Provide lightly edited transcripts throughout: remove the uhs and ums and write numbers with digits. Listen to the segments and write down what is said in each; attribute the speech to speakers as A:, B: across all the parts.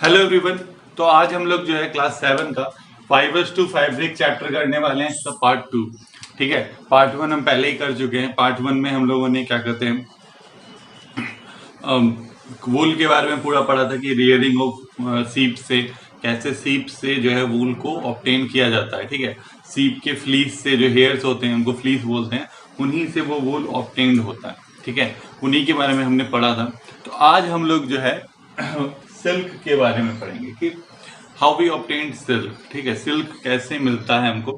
A: Hello everyone. तो आज हम लोग जो है क्लास 7 का फाइबर्स टू फैब्रिक चैप्टर करने वाले हैं, इसका पार्ट 2। ठीक है, पार्ट 1 हम पहले ही कर चुके हैं। पार्ट 1 में हम लोगों ने क्या कहते हैं, वूल के बारे में पूरा पढ़ा था कि रियरिंग ऑफ सीप से, कैसे सीप से जो है वूल को ऑब्टेन किया जाता है। ठीक है, सीप के फ्लीस से जो हेयर्स होते हैं उनको फ्लीस बोलते हैं, उन्हीं से वो वूल ऑब्टेन्ड होता है। ठीक है, उन्हीं के बारे में हमने पढ़ा था। तो आज हम लोग जो है सिल्क के बारे में पढ़ेंगे कि हाउ वी ऑब्टेन सिल्क। ठीक है, सिल्क कैसे मिलता है हमको,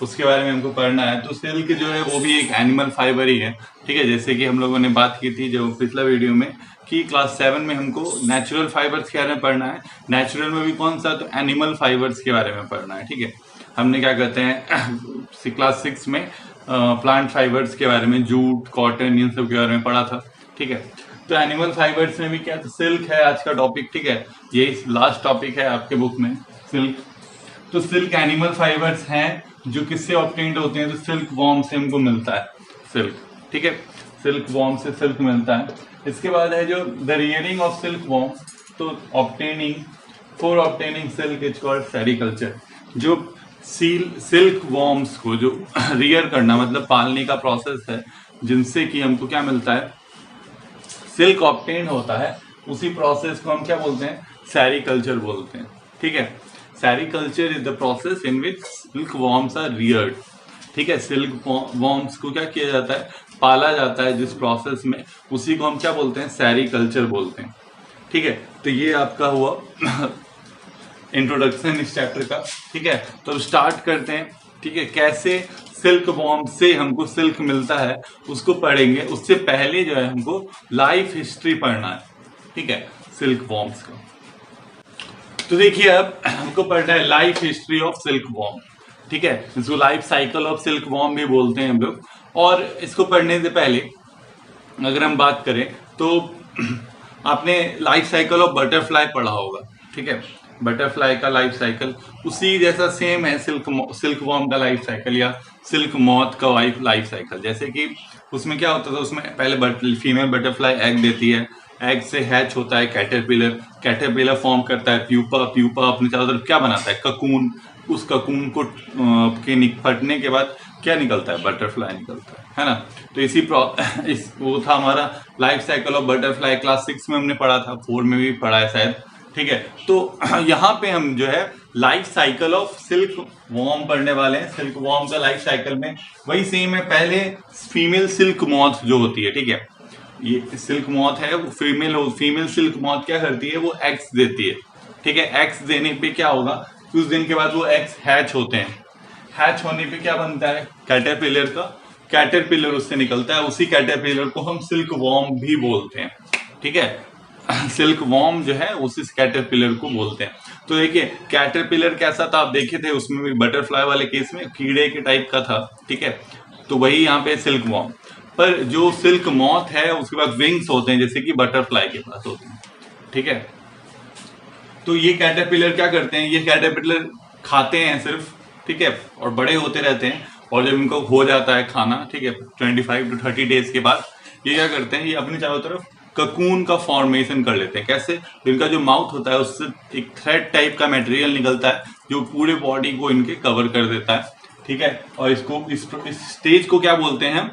A: उसके बारे में हमको पढ़ना है। तो सिल्क जो है वो भी एक एनिमल फाइबर ही है। ठीक है, जैसे कि हम लोगों ने बात की थी जो पिछला वीडियो में कि क्लास 7 में हमको नेचुरल फाइबर्स के बारे में पढ़ना है। नेचुरल में भी कौन सा, तो एनिमल फाइबर्स के बारे में पढ़ना है। ठीक है, हमने क्या कहते हैं क्लास 6 में प्लांट फाइबर्स के बारे में, जूट, कॉटन, इन सब के बारे में पढ़ा था। ठीक है, तो एनिमल फाइबर्स में भी क्या, तो सिल्क है आज का टॉपिक। ठीक है, ये लास्ट टॉपिक है आपके बुक में, सिल्क। तो सिल्क एनिमल फाइबर्स हैं जो किससे ऑब्टेन्ड होते हैं, तो सिल्क वॉर्म से हमको मिलता है सिल्क। ठीक है, सिल्क वॉर्म से सिल्क मिलता है। इसके बाद है जो the rearing of silk worm, तो obtaining for obtaining silk is called sericulture. जो सिल्क वॉर्म्स को जो रियर करना मतलब पालने का प्रोसेस है, जिनसे कि हमको क्या मिलता है, सिल्क ऑब्टेन होता है, उसी प्रोसेस को हम क्या बोलते हैं, सेरिकल्चर बोलते हैं। ठीक है, sericulture is the process in which silk worms are reared. ठीक है, सिल्क वॉर्म्स को क्या किया जाता है, पाला जाता है जिस प्रोसेस में, उसी को हम क्या बोलते हैं, सेरिकल्चर बोलते हैं। ठीक है, तो ये आपका हुआ इंट्रोडक्शन इस चैप्टर का। ठीक है, तो स्टार्ट करते हैं। ठीक है, कैसे सिल्क वॉर्म से हमको सिल्क मिलता है उसको पढ़ेंगे। उससे पहले जो है हमको लाइफ हिस्ट्री पढ़ना है। ठीक है, सिल्क वॉर्म्स का। तो देखिए अब हमको पढ़ना है life history of silk warm. ठीक है, इसको life cycle of silk warm भी बोलते हैं हम लोग। और इसको पढ़ने से पहले अगर हम बात करें तो आपने लाइफ साइकिल ऑफ बटरफ्लाई पढ़ा होगा। ठीक है, बटरफ्लाई का लाइफ साइकिल उसी जैसा सेम है सिल्क वॉर्म का लाइफ साइकिल, या सिल्क मॉथ का लाइफ साइकिल। जैसे कि उसमें क्या होता था, उसमें पहले फीमेल बटरफ्लाई एग देती है, एग से हैच होता है कैटरपिलर, कैटरपिलर फॉर्म करता है प्यूपा, प्यूपा अपने चारों तरफ क्या बनाता है, ककून। उस ककून को के फटने के बाद क्या निकलता है, बटरफ्लाई निकलता है ना। तो वो था हमारा life cycle of butterfly. Class 6 में हमने पढ़ा था, 4 में भी पढ़ा है शायद। ठीक है, तो यहाँ पे हम जो है life cycle of silk warm पढ़ने वाले हैं। सिल्क वॉर्म का लाइफ साइकिल में वही सेम है। पहले फीमेल सिल्क मॉथ जो होती है, ठीक है, ये सिल्क मॉथ है, वो फीमेल सिल्क मॉथ क्या करती है, वो एग्स देती है। ठीक है, एग्स देने पे क्या होगा, कुछ दिन के बाद वो एग्स हैच होते हैं। हैच होने पे क्या बनता है, कैटरपिलर का कैटरपिलर उससे निकलता है। उसी कैटरपिलर को हम सिल्क वॉर्म भी बोलते हैं। ठीक है, सिल्क वॉर्म जो है उसी कैटरपिलर को बोलते हैं। तो देखिए कैटरपिलर कैसा था, आप देखे थे उसमें भी बटरफ्लाई वाले केस में कीड़े के टाइप का था। ठीक है, तो वही यहाँ पे सिल्क वॉर्म। पर जो सिल्क मॉथ है उसके पास विंग्स होते हैं, जैसे कि बटरफ्लाई के पास होते हैं। ठीक है, तो ये कैटरपिलर क्या करते हैं, ये कैटरपिलर खाते हैं सिर्फ। ठीक है, और बड़े होते रहते हैं, और जब इनको हो जाता है खाना, ठीक है, 25 to 30 डेज के बाद ये क्या करते हैं, ये अपने चारों तरफ ककून का फॉर्मेशन कर लेते हैं। कैसे, इनका जो माउथ होता है उससे एक थ्रेड टाइप का मटेरियल निकलता है जो पूरे बॉडी को इनके कवर कर देता है। ठीक है, और इसको इस स्टेज को क्या बोलते हैं हम,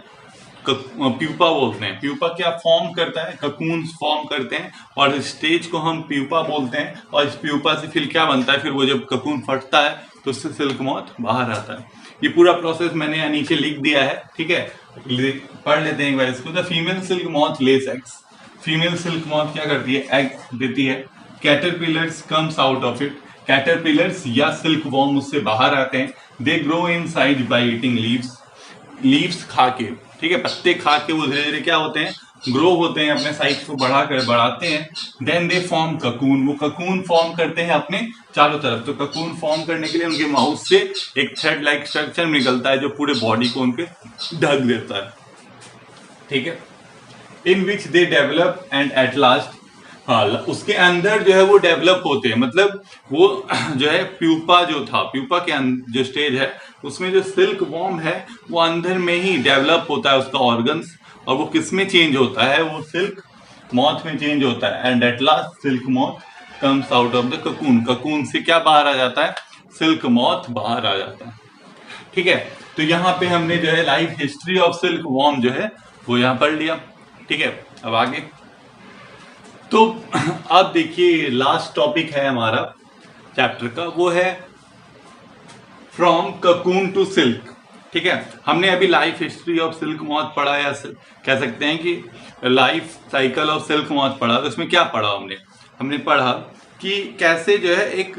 A: प्यूपा बोलते हैं। प्यूपा क्या फॉर्म करता है, ककून फॉर्म करते हैं, और इस स्टेज को हम प्यूपा बोलते हैं। और इस प्यूपा से फिर क्या बनता है, फिर वो जब ककून फटता है तो उससे सिल्क मॉथ बाहर आता है। ये पूरा प्रोसेस मैंने यहाँ नीचे लिख दिया है। ठीक है, पढ़ लेते हैं एक बार इसको। The female silk moth less eggs. Female silk moth क्या करती है, एग देती है। Caterpillars comes out of it. Caterpillars या सिल्क वॉर्म उससे बाहर आते हैं। They grow in size by eating leaves खा के। ठीक है, पत्ते खा के वो धीरे धीरे क्या होते हैं, ग्रो होते हैं, अपने साइज को बढ़ाते हैं। Then they form cocoon. वो ककून फॉर्म करते हैं अपने चारों तरफ। तो ककून फॉर्म करने के लिए उनके माउथ से एक थ्रेड लाइक स्ट्रक्चर निकलता है जो पूरे बॉडी को उनके ढक देता है। ठीक है, in which they develop and at last, हाँ, उसके अंदर जो है वो डेवलप होते हैं। मतलब वो जो है प्यूपा जो था, प्यूपा के जो स्टेज है उसमें जो सिल्क वॉर्म है वो अंदर में ही डेवलप होता है उसका ऑर्गन्स। और वो किस में चेंज होता है, वो सिल्क मॉथ में चेंज होता है। And at last silk moth comes out of the cocoon. Cocoon से क्या बाहर आ जाता है? सिल्क मॉथ बाहर आ जाता है। ठीक है, तो यहाँ पे हमने जो है life history of silk warm जो है वो यहाँ पढ़ लिया। ठीक है, अब आगे तो अब देखिए लास्ट टॉपिक है हमारा चैप्टर का, वो है फ्रॉम ककून टू सिल्क। ठीक है, हमने अभी life history of silk moth पढ़ा, या कह सकते हैं कि life cycle of silk moth पढ़ा। तो इसमें क्या पढ़ा हमने पढ़ा कि कैसे जो है एक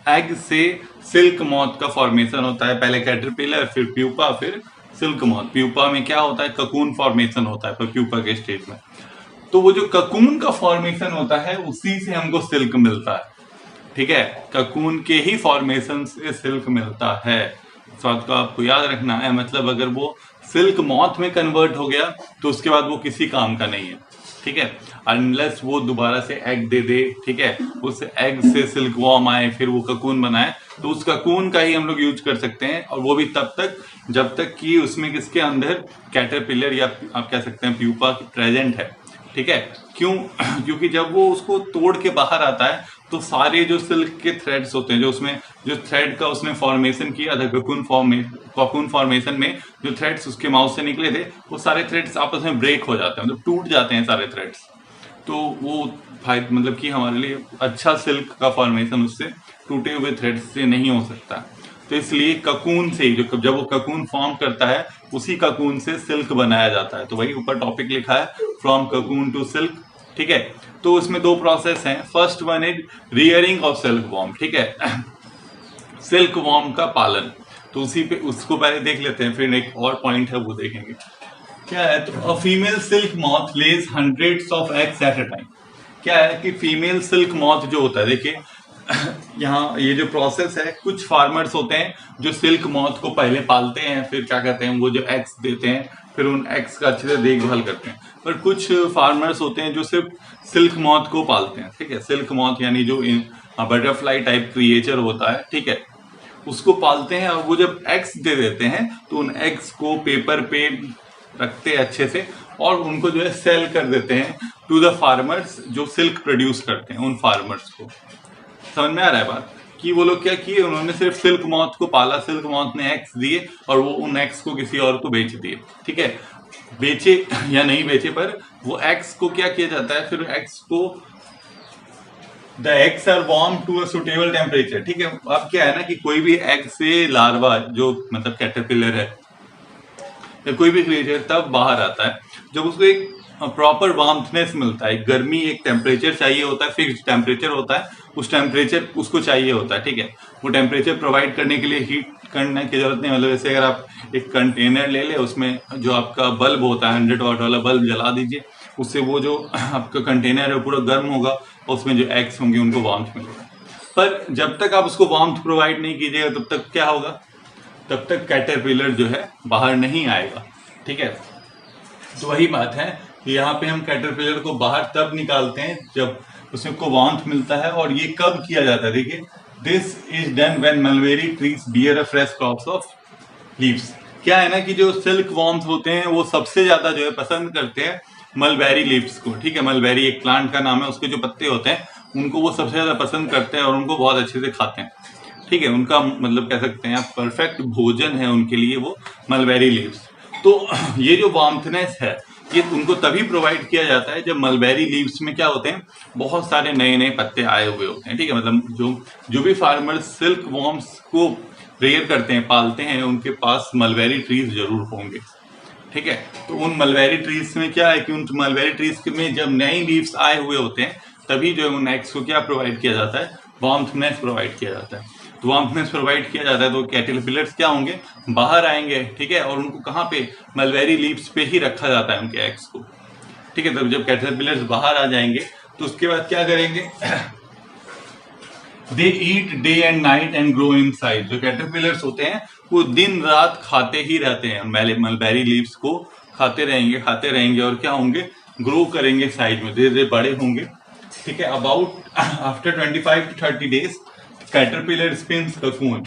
A: एग से सिल्क मॉथ का फॉर्मेशन होता है। पहले कैटरपिलर, फिर प्यूपा, फिर सिल्क मॉथ। प्यूपा में क्या होता है? ककून फॉर्मेशन होता है प्यूपा के स्टेज में। तो वो जो ककून का फॉर्मेशन होता है उसी से हमको सिल्क मिलता है। ठीक है, ककून के ही फॉर्मेशन से सिल्क मिलता है। इस बात को आपको याद रखना है। मतलब अगर वो सिल्क मॉथ में कन्वर्ट हो गया तो उसके बाद वो किसी काम का नहीं है। ठीक है, अनलेस वो दोबारा से एग दे दे। ठीक है, उस एग से सिल्क वॉर्म आए, फिर वो ककून बनाए, तो उस ककून का ही हम लोग यूज कर सकते हैं। और वो भी तब तक जब तक कि उसमें किसके अंदर कैटरपिलर या आप कह सकते हैं प्यूपा प्रेजेंट है। ठीक है, क्यों? क्योंकि जब वो उसको तोड़ के बाहर आता है तो सारे जो सिल्क के थ्रेड्स होते हैं, जो उसमें जो थ्रेड का उसने फॉर्मेशन किया था ककून फॉर्मेशन में जो थ्रेड्स उसके माउथ से निकले थे, वो सारे थ्रेड्स आपस में ब्रेक हो जाते हैं, मतलब टूट जाते हैं सारे थ्रेड्स। तो वो मतलब कि हमारे लिए अच्छा सिल्क का फॉर्मेशन उससे टूटे हुए थ्रेड्स से नहीं हो सकता। तो इसलिए ककून से ही जब वो ककून फॉर्म करता है उसी ककून से सिल्क बनाया जाता है। तो वही ऊपर टॉपिक लिखा है, फ्रॉम ककून टू सिल्क। ठीक है, तो उसमें दो प्रोसेस हैं। First one is rearing of silk warm. ठीक है, सिल्क वॉर्म का पालन। तो उसी पे उसको पहले देख लेते हैं, फिर एक और पॉइंट है वो देखेंगे क्या है। तो female silk moth lays hundreds of eggs at a time. क्या है कि फीमेल सिल्क मॉथ जो होता है, देखिए यहाँ ये जो प्रोसेस है, कुछ फार्मर्स होते हैं जो सिल्क मॉथ को पहले पालते हैं, फिर क्या कहते हैं वो जो एग्स देते हैं, फिर उन एग्स का अच्छे से देखभाल करते हैं। पर कुछ फार्मर्स होते हैं जो सिर्फ सिल्क मॉथ को पालते हैं। ठीक है, सिल्क मॉथ यानी जो बटरफ्लाई टाइप क्रिएचर होता है, ठीक है, उसको पालते हैं। और वो जब एग्स दे देते हैं तो उन एग्स को पेपर पे रखते हैं अच्छे से, और उनको जो है सेल कर देते हैं टू द फार्मर्स जो सिल्क प्रोड्यूस करते हैं, उन फार्मर्स को। समझ में आ रहा है बात? कि वो लोग क्या किए, उन्होंने सिर्फ सिल्क मॉथ को पाला, सिल्क मॉथ ने एग्स दिए और वो उन एग्स को किसी और को बेच दिए। ठीक है, बेचे या नहीं बेचे, पर वो एग्स को क्या किया जाता है, फिर एग्स को the eggs are warm to a suitable temperature. ठीक है, अब क्या है ना कि कोई भी एग से लार्वा जो मतलब कैटरपिलर है या कोई भी क्रिएचर तब बाहर आता है जब उसको एक प्रॉपर वार्मथनेस मिलता है। गर्मी, एक टेम्परेचर चाहिए होता है, फिक्स्ड टेम्परेचर होता है, उस टेम्परेचर उसको चाहिए होता है। ठीक है, वो टेम्परेचर प्रोवाइड करने के लिए हीट करने की जरूरत नहीं। मतलब जैसे अगर आप एक कंटेनर ले ले, उसमें जो आपका बल्ब होता है 100 वाट वाला बल्ब जला दीजिए, उससे वो जो आपका कंटेनर है पूरा गर्म होगा, उसमें जो एग्स होंगे उनको वार्मथ मिलेगा। पर जब तक आप उसको वार्मथ प्रोवाइड नहीं कीजिएगा तब तक क्या होगा, तब तक कैटरपिलर जो है बाहर नहीं आएगा। ठीक है, तो वही बात है कि यहाँ पे हम कैटरपिलर को बाहर तब निकालते हैं जब उसमें को वार्मथ मिलता है। और ये कब किया जाता है, देखिए, this is done when mulberry trees bear a fresh crops of leaves. क्या है ना कि जो सिल्क वॉर्म्स होते हैं वो सबसे ज्यादा जो है पसंद करते हैं मलबेरी लीव्स को। ठीक है, मलबेरी एक प्लांट का नाम है, उसके जो पत्ते होते हैं उनको वो सबसे ज्यादा पसंद करते हैं और उनको बहुत अच्छे से खाते हैं। ठीक है, उनका मतलब कह सकते हैं आप परफेक्ट भोजन है उनके लिए वो मलबेरी लीव्स। तो ये जो वार्मथनेस है ये उनको तभी प्रोवाइड किया जाता है जब मलबेरी लीव्स में क्या होते हैं, बहुत सारे नए नए पत्ते आए हुए होते हैं। ठीक है, मतलब जो भी फार्मर्स सिल्क वॉर्म्स को रेयर करते हैं, पालते हैं, उनके पास मलबेरी ट्रीज जरूर होंगे। ठीक है, तो उन मलबेरी ट्रीज में क्या है कि उन मलबेरी ट्रीज में जब नए लीव्स आए हुए होते हैं तभी जो है उन एग्स को क्या प्रोवाइड किया जाता है, वार्मथनेस प्रोवाइड किया जाता है। तो वार्मथनेस प्रोवाइड किया जाता है तो कैटरपिलर्स क्या होंगे, बाहर आएंगे। ठीक है, और उनको कहाँ पे, मलबेरी लीव्स पे ही रखा जाता है उनके एग्स को। ठीक है, तब जब कैटरपिलर्स बाहर आ जाएंगे तो उसके बाद क्या करेंगे, they eat day and night and grow in size. जो कैटरपिलर्स होते हैं वो दिन रात खाते ही रहते हैं, मलबेरी लीव्स को खाते रहेंगे और क्या होंगे, ग्रो करेंगे साइज में, धीरे धीरे बड़े होंगे। ठीक है, about after 25 to 30 days caterpillar spins cocoon.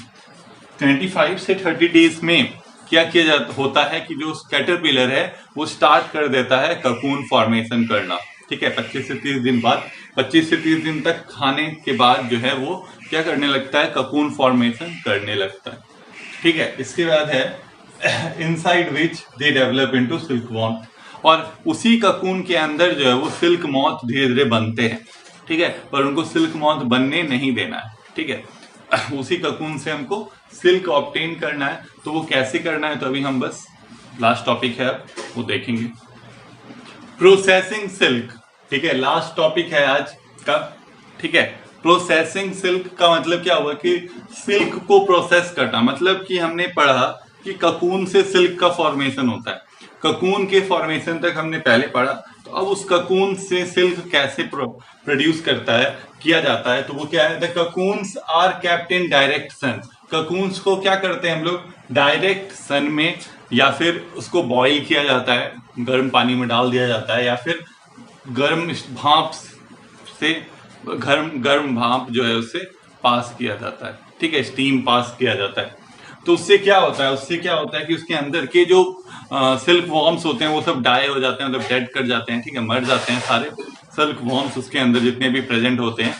A: 25 से 30 डेज में क्या किया होता है कि जो कैटरपिलर है वो स्टार्ट कर देता है ककून फॉर्मेशन करना। ठीक है, 25 से 30 दिन बाद 25 से 30 दिन तक खाने के बाद जो है वो क्या करने लगता है, ककून फॉर्मेशन करने लगता है। ठीक है, इसके बाद है inside which they develop into silk worm, और उसी ककून के अंदर जो है वो सिल्क मॉथ धीरे धीरे बनते हैं। ठीक है, पर उनको सिल्क मॉथ बनने नहीं देना है। ठीक है, उसी ककून से हमको सिल्क ऑब्टेन करना है। तो वो कैसे करना है, तो अभी हम बस लास्ट टॉपिक है वो देखेंगे, प्रोसेसिंग सिल्क। ठीक है, लास्ट टॉपिक है आज का। ठीक है, प्रोसेसिंग सिल्क का मतलब क्या हुआ कि सिल्क को प्रोसेस करना, मतलब कि हमने पढ़ा कि ककून से सिल्क का फॉर्मेशन होता है। ककून के फॉर्मेशन तक हमने पहले पढ़ा, तो अब उस ककून से सिल्क कैसे प्रोड्यूस करता है, किया जाता है, तो वो क्या है, the cocoons are kept in direct sun. Cocoons को क्या करते हैं हम लोग, डायरेक्ट सन में, या फिर उसको बॉईल किया जाता है, गर्म पानी में डाल दिया जाता है, या फिर गर्म भाप से गर्म भाप जो है उससे पास किया जाता है। ठीक है, स्टीम पास किया जाता है। तो उससे क्या होता है, उससे क्या होता है कि उसके अंदर के जो सिल्क वॉर्म्स होते हैं वो सब डाई हो जाते हैं, मतलब डेड कर जाते हैं। ठीक है, मर जाते हैं सारे सिल्क वॉर्म्स उसके अंदर जितने भी प्रेजेंट होते हैं।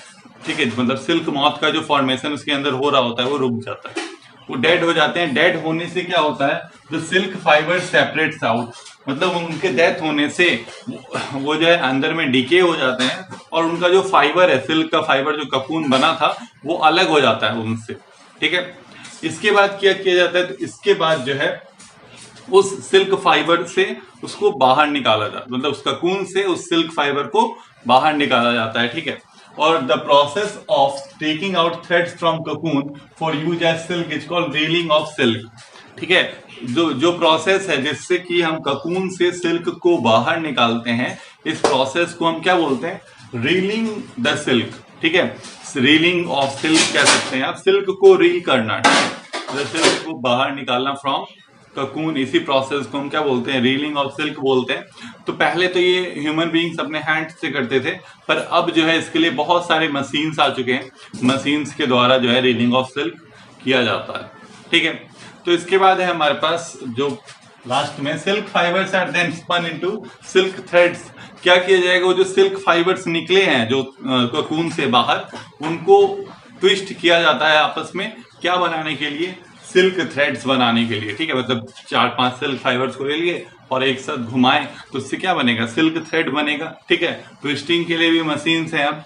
A: ठीक है, मतलब सिल्क मॉथ का जो फॉर्मेशन उसके अंदर हो रहा होता है वो रुक जाता है, वो डेड हो जाते हैं। डेड होने से क्या होता है, जो सिल्क फाइबर सेपरेट्स आउट, मतलब उनके डेथ होने से वो जो है अंदर में डीके हो जाते हैं, और उनका जो फाइबर है, सिल्क का फाइबर जो ककून बना था वो अलग हो जाता है उनसे। ठीक है, इसके बाद क्या किया जाता है, तो इसके बाद जो है उस सिल्क फाइबर से उसको बाहर निकाला जाता है, मतलब उस ककून से उस सिल्क फाइबर को बाहर निकाला जाता है। ठीक है, और the process of taking out threads from cocoon for use as silk is called reeling of silk. ठीक है, जो प्रोसेस है जिससे कि हम ककून से सिल्क को बाहर निकालते हैं, इस प्रोसेस को हम क्या बोलते हैं, रीलिंग द सिल्क। ठीक है, रीलिंग ऑफ सिल्क कह सकते हैं आप, सिल्क को रील करना, सिल्क को बाहर निकालना फ्रॉम ककून, इसी प्रोसेस को हम क्या बोलते हैं, रीलिंग ऑफ सिल्क बोलते हैं। तो पहले तो ये ह्यूमन बीइंग्स अपने हैंड से करते थे, पर अब जो है इसके लिए बहुत सारे मशीन्स आ चुके हैं, मशीन्स के द्वारा जो है रीलिंग ऑफ सिल्क किया जाता है। ठीक है, तो इसके बाद है हमारे पास जो लास्ट में silk fibres are then spun into silk threads. क्या किया जाएगा, वो जो सिल्क फाइबर्स निकले हैं जो ककून से बाहर, उनको ट्विस्ट किया जाता है आपस में, क्या बनाने के लिए, सिल्क थ्रेड्स बनाने के लिए। ठीक है, मतलब 4-5 सिल्क फाइबर्स को ले लिए और एक साथ घुमाएं तो उससे क्या बनेगा, सिल्क थ्रेड बनेगा। ठीक है, ट्विस्टिंग के लिए भी मशीन्स हैं अब।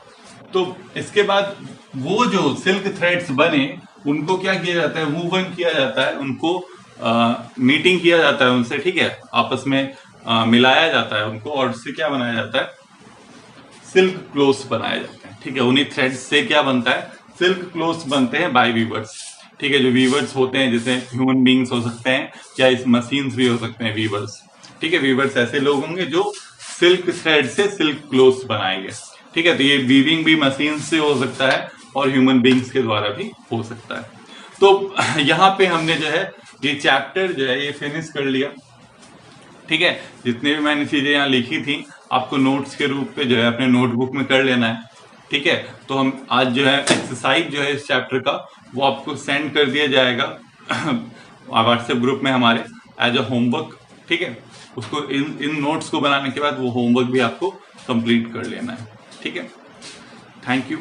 A: तो इसके बाद वो जो सिल्क थ्रेड्स बने उनको क्या किया जाता है, वूवन किया जाता है, उनको मीटिंग किया जाता है उनसे। ठीक है, आपस में मिलाया जाता है उनको, और उससे क्या बनाया जाता है, सिल्क क्लोथ्स बनाए जाते हैं। ठीक है, उन्हीं थ्रेड्स से क्या बनता है, सिल्क क्लोथ्स बनते हैं बाय वीवर्स। ठीक है, जो वीवर्स होते हैं जैसे ह्यूमन बींग्स हो सकते हैं, या इस मशीन्स भी हो सकते हैं वीवर्स। ठीक है, वीवर्स ऐसे लोग होंगे जो सिल्क थ्रेड से सिल्क क्लोथ्स बनाएंगे। ठीक है, तो ये वीविंग भी मशीन से हो सकता है और ह्यूमन बींग्स के द्वारा भी हो सकता है। तो यहाँ पे हमने जो है ये चैप्टर जो है ये फिनिश कर लिया। ठीक है, जितने भी मैंने चीजें यहाँ लिखी थी आपको नोट्स के रूप में जो है अपने नोटबुक में कर लेना है। ठीक है, तो हम आज जो है एक्सरसाइज जो है इस चैप्टर का वो आपको सेंड कर दिया जाएगा व्हाट्सएप ग्रुप में हमारे एज अ होमवर्क। ठीक है, उसको इन नोट्स को बनाने के बाद वो होमवर्क भी आपको कंप्लीट कर लेना है। ठीक है, थैंक यू।